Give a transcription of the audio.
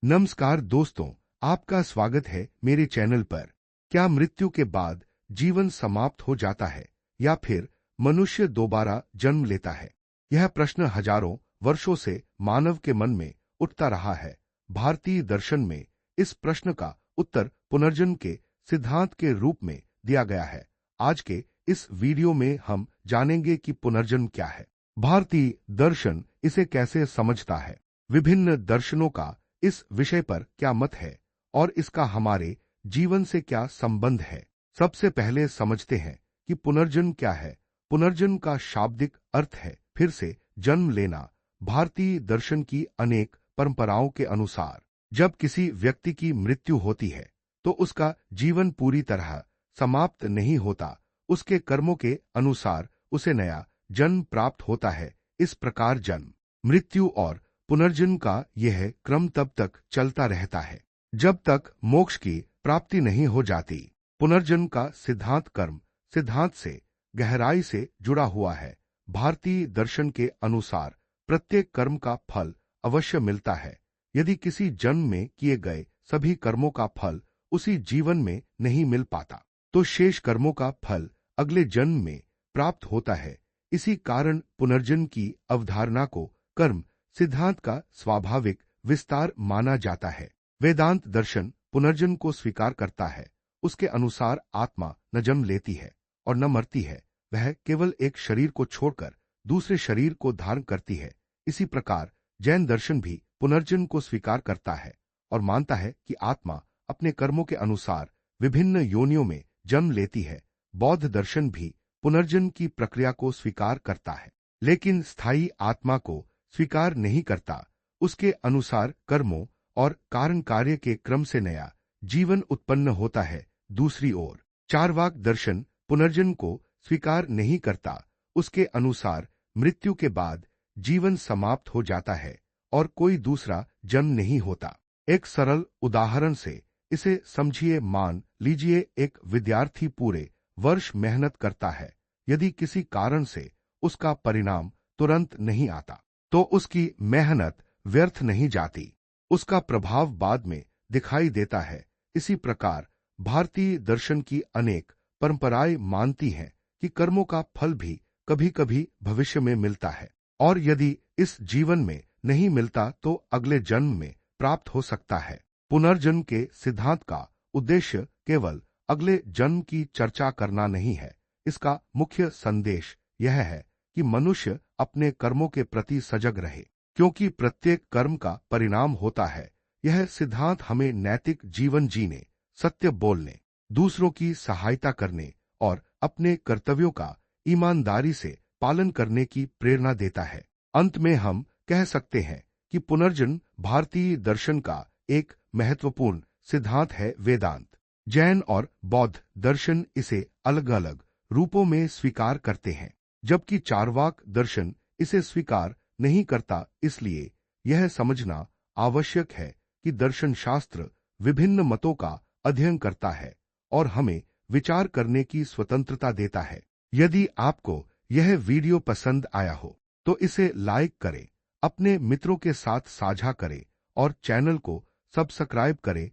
नमस्कार दोस्तों, आपका स्वागत है मेरे चैनल पर। क्या मृत्यु के बाद जीवन समाप्त हो जाता है या फिर मनुष्य दोबारा जन्म लेता है? यह प्रश्न हजारों वर्षों से मानव के मन में उठता रहा है। भारतीय दर्शन में इस प्रश्न का उत्तर पुनर्जन्म के सिद्धांत के रूप में दिया गया है। आज के इस वीडियो में हम जानेंगे कि पुनर्जन्म क्या है, भारतीय दर्शन इसे कैसे समझता है, विभिन्न दर्शनों का इस विषय पर क्या मत है और इसका हमारे जीवन से क्या संबंध है। सबसे पहले समझते हैं कि पुनर्जन्म क्या है। पुनर्जन्म का शाब्दिक अर्थ है फिर से जन्म लेना। भारतीय दर्शन की अनेक परंपराओं के अनुसार जब किसी व्यक्ति की मृत्यु होती है तो उसका जीवन पूरी तरह समाप्त नहीं होता, उसके कर्मों के अनुसार उसे नया जन्म प्राप्त होता है। इस प्रकार जन्म, मृत्यु और पुनर्जन्म का यह क्रम तब तक चलता रहता है जब तक मोक्ष की प्राप्ति नहीं हो जाती। पुनर्जन्म का सिद्धांत कर्म सिद्धांत से गहराई से जुड़ा हुआ है। भारतीय दर्शन के अनुसार प्रत्येक कर्म का फल अवश्य मिलता है। यदि किसी जन्म में किए गए सभी कर्मों का फल उसी जीवन में नहीं मिल पाता तो शेष कर्मों का फल अगले जन्म में प्राप्त होता है। इसी कारण पुनर्जन्म की अवधारणा को कर्म सिद्धांत का स्वाभाविक विस्तार माना जाता है। वेदांत दर्शन पुनर्जन्म को स्वीकार करता है। उसके अनुसार आत्मा न जन्म लेती है और न मरती है, वह केवल एक शरीर को छोड़कर दूसरे शरीर को धारण करती है। इसी प्रकार जैन दर्शन भी पुनर्जन्म को स्वीकार करता है और मानता है कि आत्मा अपने कर्मों के अनुसार विभिन्न योनियों में जन्म लेती है। बौद्ध दर्शन भी पुनर्जन्म की प्रक्रिया को स्वीकार करता है, लेकिन स्थायी आत्मा को स्वीकार नहीं करता। उसके अनुसार कर्मों और कारण कार्य के क्रम से नया जीवन उत्पन्न होता है। दूसरी ओर चार्वाक दर्शन पुनर्जन्म को स्वीकार नहीं करता। उसके अनुसार मृत्यु के बाद जीवन समाप्त हो जाता है और कोई दूसरा जन्म नहीं होता। एक सरल उदाहरण से इसे समझिए। मान लीजिए एक विद्यार्थी पूरे वर्ष मेहनत करता है। यदि किसी कारण से उसका परिणाम तुरंत नहीं आता तो उसकी मेहनत व्यर्थ नहीं जाती, उसका प्रभाव बाद में दिखाई देता है। इसी प्रकार भारतीय दर्शन की अनेक परंपराएं मानती हैं कि कर्मों का फल भी कभी कभी भविष्य में मिलता है और यदि इस जीवन में नहीं मिलता तो अगले जन्म में प्राप्त हो सकता है। पुनर्जन्म के सिद्धांत का उद्देश्य केवल अगले जन्म की चर्चा करना नहीं है। इसका मुख्य संदेश यह है कि मनुष्य अपने कर्मों के प्रति सजग रहे, क्योंकि प्रत्येक कर्म का परिणाम होता है। यह सिद्धांत हमें नैतिक जीवन जीने, सत्य बोलने, दूसरों की सहायता करने और अपने कर्तव्यों का ईमानदारी से पालन करने की प्रेरणा देता है। अंत में हम कह सकते हैं कि पुनर्जन्म भारतीय दर्शन का एक महत्वपूर्ण सिद्धांत है। वेदांत, जैन और बौद्ध दर्शन इसे अलग अलग रूपों में स्वीकार करते हैं, जबकि चार्वाक दर्शन इसे स्वीकार नहीं करता। इसलिए यह समझना आवश्यक है कि दर्शन शास्त्र विभिन्न मतों का अध्ययन करता है और हमें विचार करने की स्वतंत्रता देता है। यदि आपको यह वीडियो पसंद आया हो तो इसे लाइक करें, अपने मित्रों के साथ साझा करें और चैनल को सब्सक्राइब करें